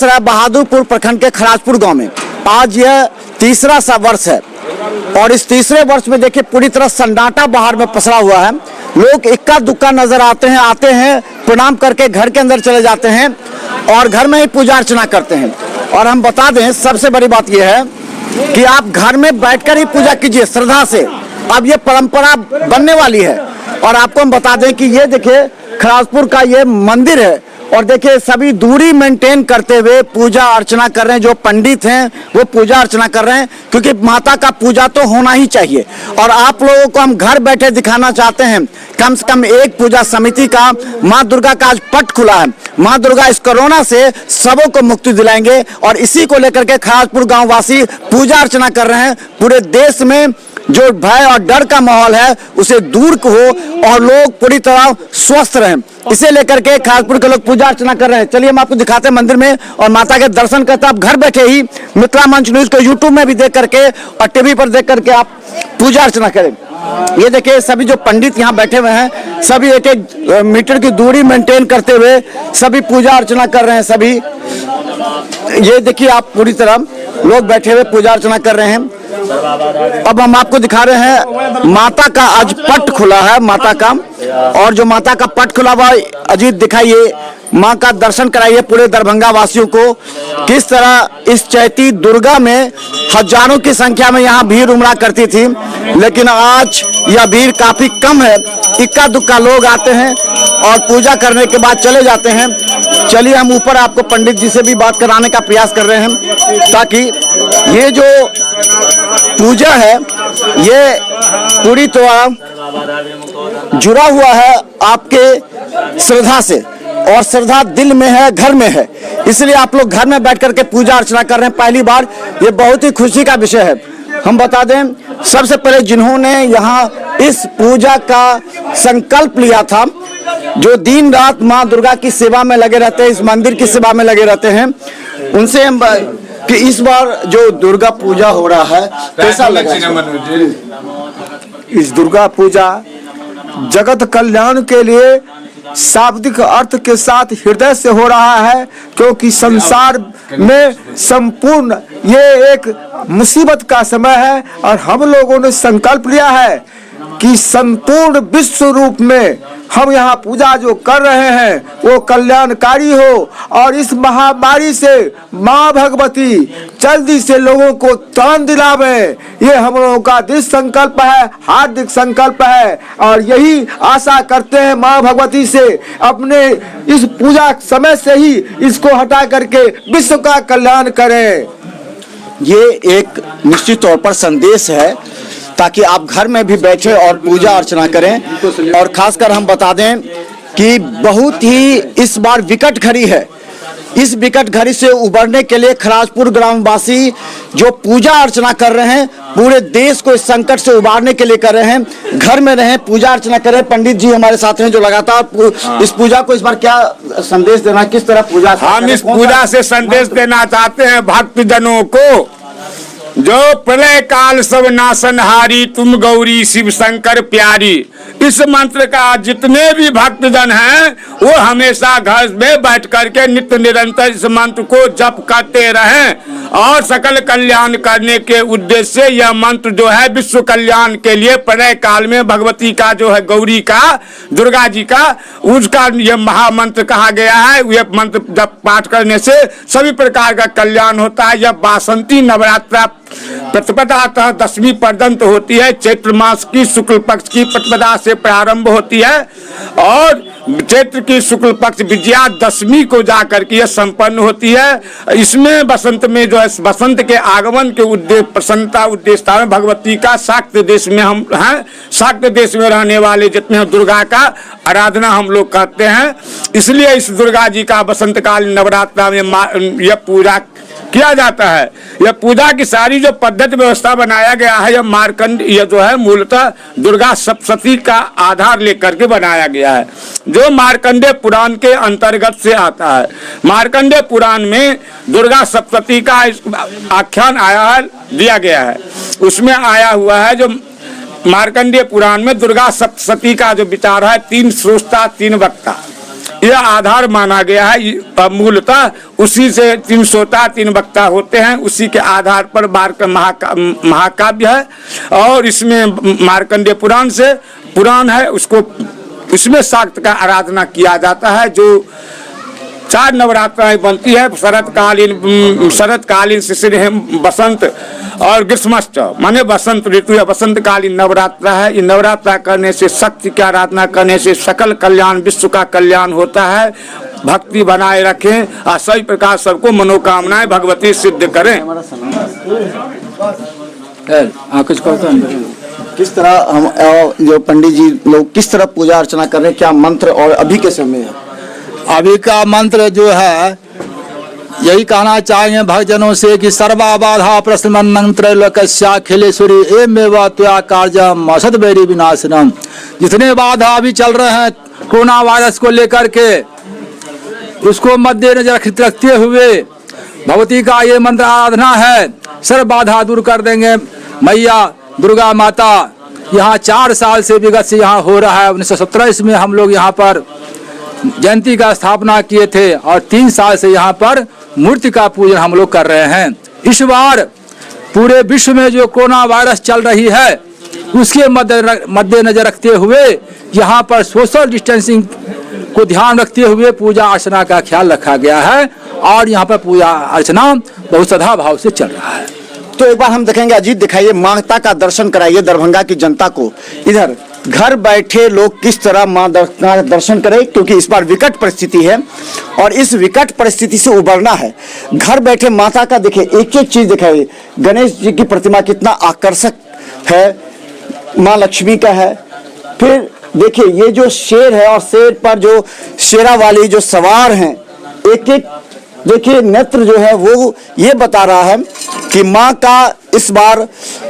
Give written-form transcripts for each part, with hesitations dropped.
बहादुरपुर प्रखंड के खराजपुर गांव में आज यह तीसरा सा वर्ष है और इस तीसरे वर्ष में देखिए पूरी तरह सन्नाटा बाहर में पसरा हुआ है। लोग इक्का दुक्का नजर आते हैं प्रणाम करके घर के अंदर चले जाते हैं और घर में ही पूजा अर्चना करते हैं। और हम बता दें सबसे बड़ी बात यह है कि आप घर में बैठकर ही पूजा कीजिए श्रद्धा से। अब ये परंपरा बनने वाली है और आपको हम बता दें कि ये देखिए खराजपुर का ये मंदिर है और देखिए सभी दूरी मेंटेन करते हुए पूजा अर्चना कर रहे हैं। जो पंडित हैं वो पूजा अर्चना कर रहे हैं क्योंकि माता का पूजा तो होना ही चाहिए। और आप लोगों को हम घर बैठे दिखाना चाहते हैं कम से कम एक पूजा समिति का माँ दुर्गा का आज पट खुला है। माँ दुर्गा इस कोरोना से सबों को मुक्ति दिलाएंगे और इसी को लेकर के खराजपुर गाँव वासी पूजा अर्चना कर रहे हैं। पूरे देश में जो भय और डर का माहौल है उसे दूर हो और लोग पूरी तरह स्वस्थ रहें, इसे लेकर के खराजपुर के लोग पूजा अर्चना कर रहे हैं। चलिए हम आपको दिखाते हैं मंदिर में और माता के दर्शन करते हैं। आप घर बैठे ही मिथिला मंच न्यूज को यूट्यूब में भी देख करके और टीवी पर देख करके आप पूजा अर्चना करें। ये देखिए सभी जो पंडित यहाँ बैठे हुए हैं सभी एक एक मीटर की दूरी मेंटेन करते हुए सभी पूजा अर्चना कर रहे हैं। सभी ये देखिए आप पूरी तरह लोग बैठे हुए पूजा अर्चना कर रहे हैं। अब हम आपको दिखा रहे हैं माता का आज पट खुला है माता का, और जो माता का पट खुला हुआ अजीत दिखाइए, माँ का दर्शन कराइए पूरे दरभंगा वासियों को। किस तरह इस चैती दुर्गा में हजारों की संख्या में यहाँ भीड़ उमड़ा करती थी, लेकिन आज यह भीड़ काफी कम है। इक्का दुक्का लोग आते हैं और पूजा करने के बाद चले जाते हैं। चलिए हम ऊपर आपको पंडित जी से भी बात कराने का प्रयास कर रहे हैं ताकि ये जो पूजा है ये पूरी तरह जुड़ा हुआ है आपके श्रद्धा से, और श्रद्धा दिल में है, घर में है, इसलिए आप लोग घर में बैठ करके पूजा अर्चना कर रहे हैं पहली बार। ये बहुत ही खुशी का विषय है। हम बता दें सबसे पहले जिन्होंने यहाँ इस पूजा का संकल्प लिया था, जो दिन रात माँ दुर्गा की सेवा में लगे रहते हैं, इस मंदिर की सेवा में लगे रहते हैं, उनसे हम कि इस बार जो दुर्गा पूजा हो रहा है कैसा लगा? इस दुर्गा पूजा जगत कल्याण के लिए शाब्दिक अर्थ के साथ हृदय से हो रहा है, क्योंकि संसार में संपूर्ण ये एक मुसीबत का समय है और हम लोगों ने संकल्प लिया है कि संपूर्ण विश्व रूप में हम यहाँ पूजा जो कर रहे हैं वो कल्याणकारी हो और इस महामारी से माँ भगवती जल्दी से लोगों को त्राण दिलावे। ये हम लोगों का दृढ़ संकल्प है, हार्दिक संकल्प है और यही आशा करते हैं माँ भगवती से अपने इस पूजा समय से ही इसको हटा करके विश्व का कल्याण करें। ये एक निश्चित तौर पर संदेश है ताकि आप घर में भी बैठे और पूजा अर्चना करें। और खासकर हम बता दें कि बहुत ही इस बार विकट घड़ी है। इस विकट घड़ी से उबरने के लिए खराजपुर ग्रामवासी जो पूजा अर्चना कर रहे हैं, पूरे देश को इस संकट से उबारने के लिए कर रहे हैं। घर में रहें, पूजा अर्चना करें। पंडित जी हमारे साथ हैं जो लगातार इस पूजा को इस बार क्या संदेश देना, किस तरह पूजा? हम इस पूजा से संदेश देना चाहते हैं भक्तजनों को, जो प्रलय काल सब नाशनहारी तुम गौरी शिव शंकर प्यारी। इस मंत्र का जितने भी भक्तजन हैं वो हमेशा घर में बैठ करके नित्य निरंतर इस मंत्र को जप करते रहें और सकल कल्याण करने के उद्देश्य से यह मंत्र जो है विश्व कल्याण के लिए प्रलय काल में भगवती का जो है गौरी का, दुर्गा जी का, उसका यह महामंत्र कहा गया है। यह मंत्र जब पाठ करने से सभी प्रकार का कल्याण होता है। यह बासंती नवरात्रा प्रतिपदा दशमी पर्यंत होती है। चैत्र मास की शुक्ल पक्ष की प्रतिपदा से प्रारंभ होती है और चैत्र की शुक्ल पक्ष विजयादशमी को जाकर के यह संपन्न होती है। इसमें बसंत में जो है बसंत के आगमन के उद्देश्य प्रसन्नता उद्देश्य में भगवती का शाक्त देश में हम हैं, शाक्त देश में रहने वाले जितने दुर्गा का आराधना हम लोग करते हैं, इसलिए इस दुर्गा जी का बसंत काल नवरात्रा में यह पूजा किया जाता है। यह पूजा की सारी जो पद्धति व्यवस्था बनाया गया है यह मार्कंड यह जो है मूलतः दुर्गा सप्तशती का आधार लेकर के बनाया गया है, जो मार्कंडेय पुराण के अंतर्गत से आता है। मार्कंडेय पुराण में दुर्गा सप्तशती का आख्यान आया है, दिया गया है। उसमें आया हुआ है जो मार्कंडेय पुराण में दुर्गा सप्तशती का जो विचार है, 3 स्रोता 3 वक्ता। यह आधार माना गया है। मूलतः उसी से 3 वक्ता होते हैं, उसी के आधार पर महाकाव्य है। और इसमें मार्कंडेय पुराण है, उसको इसमें शाक्त का आराधना किया जाता है। जो 4 नवरात्राएं बनती है, शरतकालीन शिशिर बसंत और ग्रीष्मोत्सव माने बसंत ऋतु या बसंतकालीन नवरात्रा है। ये नवरात्रा करने से, शक्ति की आराधना करने से सकल कल्याण, विश्व का कल्याण होता है। भक्ति बनाए रखें और सही प्रकार सबको मनोकामनाएं भगवती सिद्ध करें। कुछ किस तरह हम जो पंडित जी लोग किस तरह पूजा अर्चना कर रहे हैं, क्या मंत्र और अभी के समय है? अभी का मंत्र जो है यही कहना चाहेंगे भक्तजनों से कि सर्वा बाधा प्रश्न त्रैलोक्याखिलेश्वरी एमेव त्वया कार्यम असद वैरी विनाशनम। जितने बाधा अभी चल रहे हैं कोरोना वायरस को लेकर के, उसको मद्देनजर रखते हुए भगवती का ये मंत्र आराधना है, सर्व बाधा दूर कर देंगे। मैया दुर्गा माता यहाँ 4 साल से विगत से यहाँ हो रहा है। 1917 में हम लोग यहाँ पर जयंती का स्थापना किए थे और 3 साल से यहाँ पर मूर्ति का पूजन हम लोग कर रहे हैं। इस बार पूरे विश्व में जो कोरोना वायरस चल रही है उसके मद्देनजर रखते हुए यहाँ पर सोशल डिस्टेंसिंग को ध्यान रखते हुए पूजा अर्चना का ख्याल रखा गया है और यहाँ पर पूजा अर्चना बहुत श्रद्धा भाव से चल रहा है। तो एक बार हम देखेंगे, अजीत दिखाइए, माता का दर्शन कराइए दरभंगा की जनता को। इधर घर बैठे लोग किस तरह मां का दर्शन करें, क्योंकि इस बार विकट परिस्थिति है और इस विकट परिस्थिति से उबरना है। घर बैठे माता का देखिए, एक एक चीज दिखाइए। गणेश जी की प्रतिमा कितना आकर्षक है, माँ लक्ष्मी का है। फिर देखिए ये जो शेर है और शेर पर जो शेरा वाली जो सवार हैं, एक एक देखिए नेत्र जो है वो ये बता रहा है कि माँ का इस बार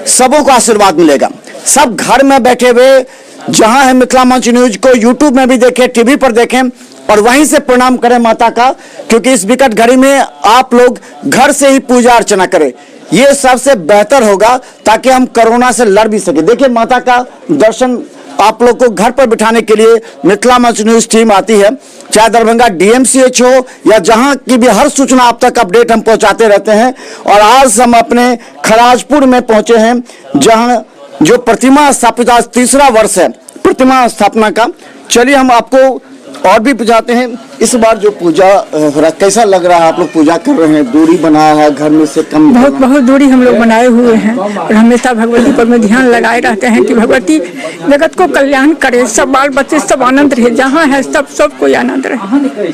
सबों को आशीर्वाद मिलेगा। सब घर में बैठे हुए जहां है मिथिला मंच न्यूज को यूट्यूब में भी देखें, टीवी पर देखें और वहीं से प्रणाम करें माता का, क्योंकि इस विकट घड़ी में आप लोग घर से ही पूजा अर्चना करें। ये सबसे बेहतर होगा ताकि हम कोरोना से लड़ भी सके। देखिए माता का दर्शन आप लोग को घर पर बिठाने के लिए मिथिला मंच न्यूज टीम आती है, चाहे दरभंगा DMCH हो या जहां की भी हर सूचना आप तक अपडेट हम पहुंचाते रहते हैं। और आज हम अपने खराजपुर में पहुंचे हैं जहां जो प्रतिमा स्थापित, आज 3रा वर्ष है प्रतिमा स्थापना का। चलिए हम आपको और भी बुझाते हैं। इस बार जो पूजा हो रहा कैसा लग रहा है? आप लोग पूजा कर रहे हैं, दूरी बनाया है घर में से कम, बहुत दूरी हम लोग बनाए हुए हैं और हमेशा भगवती पर में ध्यान लगाए रहते हैं कि भगवती जगत को कल्याण करे, सब बाल बच्चे सब आनंद रहे, जहाँ है सब कोई आनंद रहे।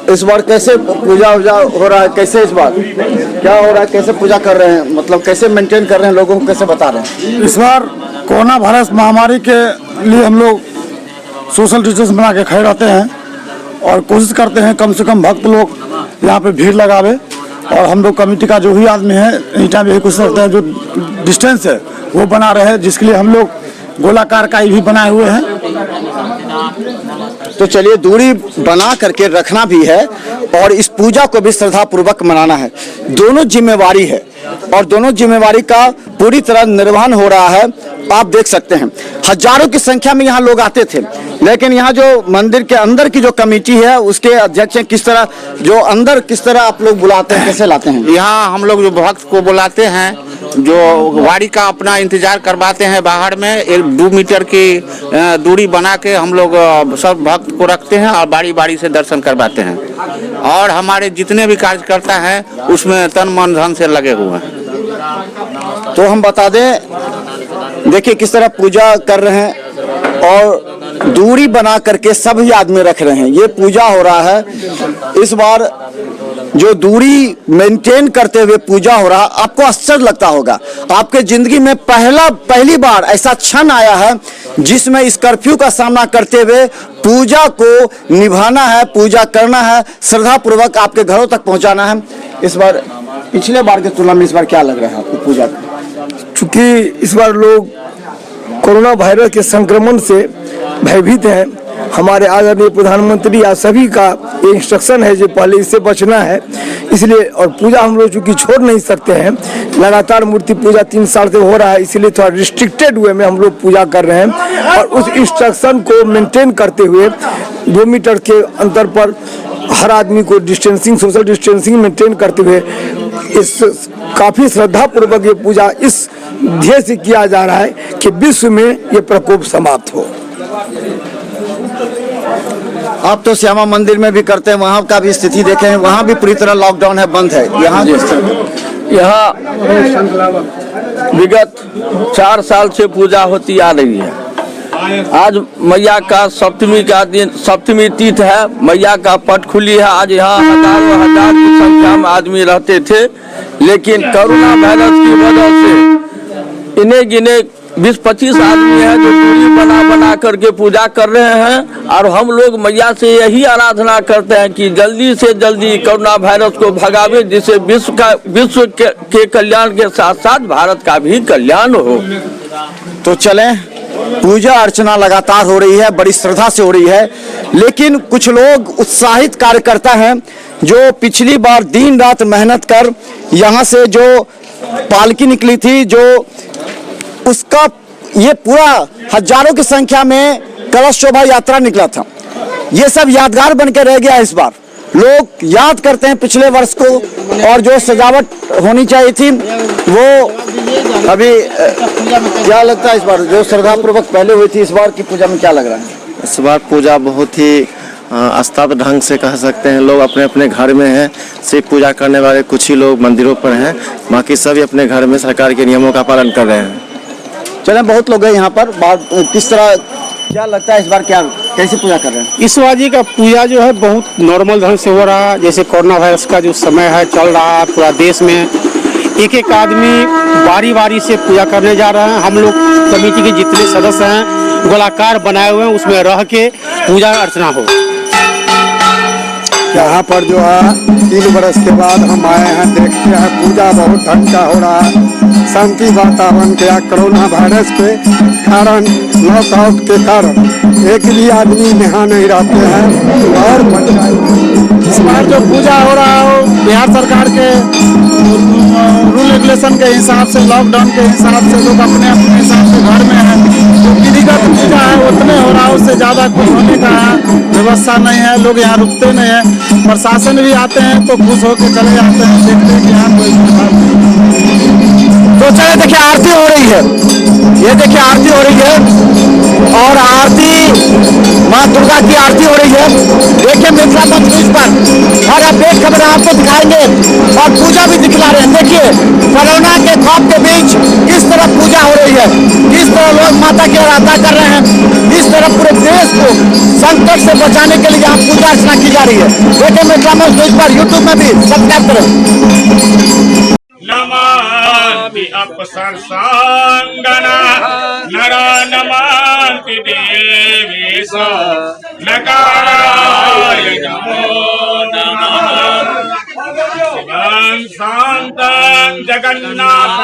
इस बार कैसे पूजा हो रहा है, कैसे इस बार क्या हो रहा है, कैसे पूजा कर रहे हैं, मतलब कैसे मेंटेन कर रहे हैं, लोगों को कैसे बता रहे हैं? इस बार कोरोना वायरस महामारी के लिए हम लोग सोशल डिस्टेंस बना के खड़े रहते हैं और कोशिश करते हैं कम से कम भक्त लोग यहाँ पे भीड़ लगावे। और हम लोग कमेटी का जो भी आदमी है एनी टाइम यही कोशिश करते हैं जो डिस्टेंस है वो बना रहे, जिसके लिए हम लोग गोलाकार का भी बनाए हुए हैं। तो चलिए दूरी बना करके रखना भी है और इस पूजा को भी श्रद्धा पूर्वक मनाना है। दोनों जिम्मेवारी है और दोनों जिम्मेवारी का पूरी तरह निर्वहन हो रहा है। आप देख सकते हैं हजारों की संख्या में यहाँ लोग आते थे, लेकिन यहाँ जो मंदिर के अंदर की जो कमेटी है उसके अध्यक्ष हैं, किस तरह जो अंदर किस तरह आप लोग बुलाते हैं, कैसे लाते हैं? यहाँ हम लोग जो भक्त को बुलाते हैं, जो गाड़ी का अपना इंतजार करवाते हैं बाहर में, 1-2 मीटर की दूरी बना के हम लोग सब भक्त को रखते हैं और बारी बारी से दर्शन करवाते हैं। और हमारे जितने भी कार्यकर्ता हैं उसमें तन मन धन से लगे हुए हैं। तो हम बता दें, देखिए किस तरह पूजा कर रहे हैं और दूरी बना करके सभी आदमी रख रहे हैं। ये पूजा हो रहा है, इस बार जो दूरी मेंटेन करते हुए पूजा हो रहा, आपको आश्चर्य लगता होगा। आपके जिंदगी में पहली बार ऐसा क्षण आया है जिसमें इस कर्फ्यू का सामना करते हुए पूजा को निभाना है, पूजा करना है, श्रद्धा पूर्वक आपके घरों तक पहुंचाना है। इस बार पिछले बार की तुलना में इस बार क्या लग रहा है आपको पूजा का? चूंकि इस बार लोग कोरोना वायरस के संक्रमण से भयभीत हैं हमारे आदरणीय प्रधानमंत्री या सभी का ये इंस्ट्रक्शन है जो पहले इससे बचना है, इसलिए। और पूजा हम लोग चूँकि छोड़ नहीं सकते हैं, लगातार मूर्ति पूजा 3 साल से हो रहा है, इसलिए थोड़ा रिस्ट्रिक्टेड वे में हम लोग पूजा कर रहे हैं। और उस इंस्ट्रक्शन को मेंटेन करते हुए 2 मीटर के अंतर पर हर आदमी को डिस्टेंसिंग, सोशल डिस्टेंसिंग मेंटेन करते हुए इस काफ़ी श्रद्धा पूर्वक ये पूजा इस ध्येय से किया जा रहा है कि विश्व में ये प्रकोप समाप्त हो। आप तो श्यामा मंदिर में भी करते हैं, वहाँ का भी स्थिति देखें हैं, वहाँ भी पूरी तरह लॉकडाउन है, बंद है। यहाँ यहाँ विगत 4 साल से पूजा होती आ रही है। आज मैया का सप्तमी का दिन, सप्तमी तिथि है, मैया का पट खुली है। आज यहाँ हजारों हजार की संख्या में आदमी रहते थे, लेकिन कोरोना वायरस की वजह से इन्हें गिने 20-25 आदमी हैं जो दूरी बना करके पूजा कर रहे हैं। और हम लोग मैया से यही आराधना करते हैं कि जल्दी से जल्दी कोरोना वायरस को भगावे, जिससे विश्व के कल्याण के साथ साथ भारत का भी कल्याण हो। तो चलें, पूजा अर्चना लगातार हो रही है, बड़ी श्रद्धा से हो रही है, लेकिन कुछ लोग उत्साहित कार्यकर्ता हैं जो पिछली बार दिन रात मेहनत कर यहाँ से जो पालकी निकली थी, जो उसका ये पूरा हजारों की संख्या में कलश शोभा यात्रा निकला था, ये सब यादगार बन के रह गया। इस बार लोग याद करते हैं पिछले वर्ष को, और जो सजावट होनी चाहिए थी वो अभी क्या लगता है इस बार जो श्रद्धा पूर्वक पहले हुई थी, इस बार की पूजा में क्या लग रहा है? इस बार पूजा बहुत ही स्तब्ध ढंग से कह सकते हैं। लोग अपने अपने घर में हैं, सिर्फ पूजा करने वाले कुछ ही लोग मंदिरों पर हैं, बाकी सभी अपने घर में सरकार के नियमों का पालन कर रहे हैं। चलें, बहुत लोग हैं यहाँ पर, किस तरह क्या लगता है इस बार, क्या कैसे पूजा कर रहे हैं? इस बार जी का पूजा जो है बहुत नॉर्मल ढंग से हो रहा है। जैसे कोरोना वायरस का जो समय है चल रहा है पूरा देश में, एक एक आदमी बारी बारी से पूजा करने जा रहे हैं। हम लोग कमेटी के जितने सदस्य हैं गोलाकार बनाए हुए हैं, उसमें रह के पूजा अर्चना हो। यहाँ पर जो है 3 बरस के बाद हम आए हैं, देखते हैं पूजा बहुत ढंग का हो रहा है। शांति वातावरण के कोरोना वायरस के कारण, लॉकआउट के कारण एक भी आदमी यहाँ नहीं रहते हैं। और इस बार जो पूजा हो रहा हो बिहार सरकार के रूल रेगुलेशन के हिसाब से, लॉकडाउन के हिसाब से लोग अपने अपने हिसाब से घर में हैं। जो विधिगत पूजा है उतने हो रहा है, उससे ज़्यादा कुछ होने का व्यवस्था नहीं है। लोग यहाँ रुकते नहीं हैं, प्रशासन भी आते हैं तो खुश होकर चले जाते हैं, देखते हैं कि यहाँ कोई। तो चले देखिए आरती हो रही है, ये देखिए आरती हो रही है, और आरती माँ दुर्गा की आरती हो रही है। देखिए मिथिला मंच न्यूज पर और अपडेट खबर आपको दिखाएंगे और पूजा भी दिखला रहे हैं। देखिए कोरोना के खौफ के बीच किस तरह पूजा हो रही है, किस तरह लोग माता की आराधना कर रहे हैं, किस तरह पूरे देश को संकट से बचाने के लिए यहाँ पूजा अर्चना की जा रही है। देखिए मिथिला मंच न्यूज पर यूट्यूब में भी सब्सक्राइब करें। नमामि अपसर्सांगना नरा नमामि देवेश नकाराय नमो नमः। शिवं शान्तं जगन्नाथ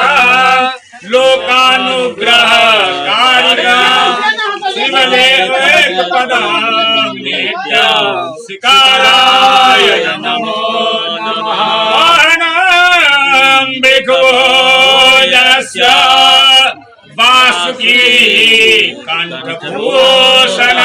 लोकानुग्रह कारिणं शिवदेवैकपदं नित्यं शिकाराय नमो नमः। वासुकी कंठभूषण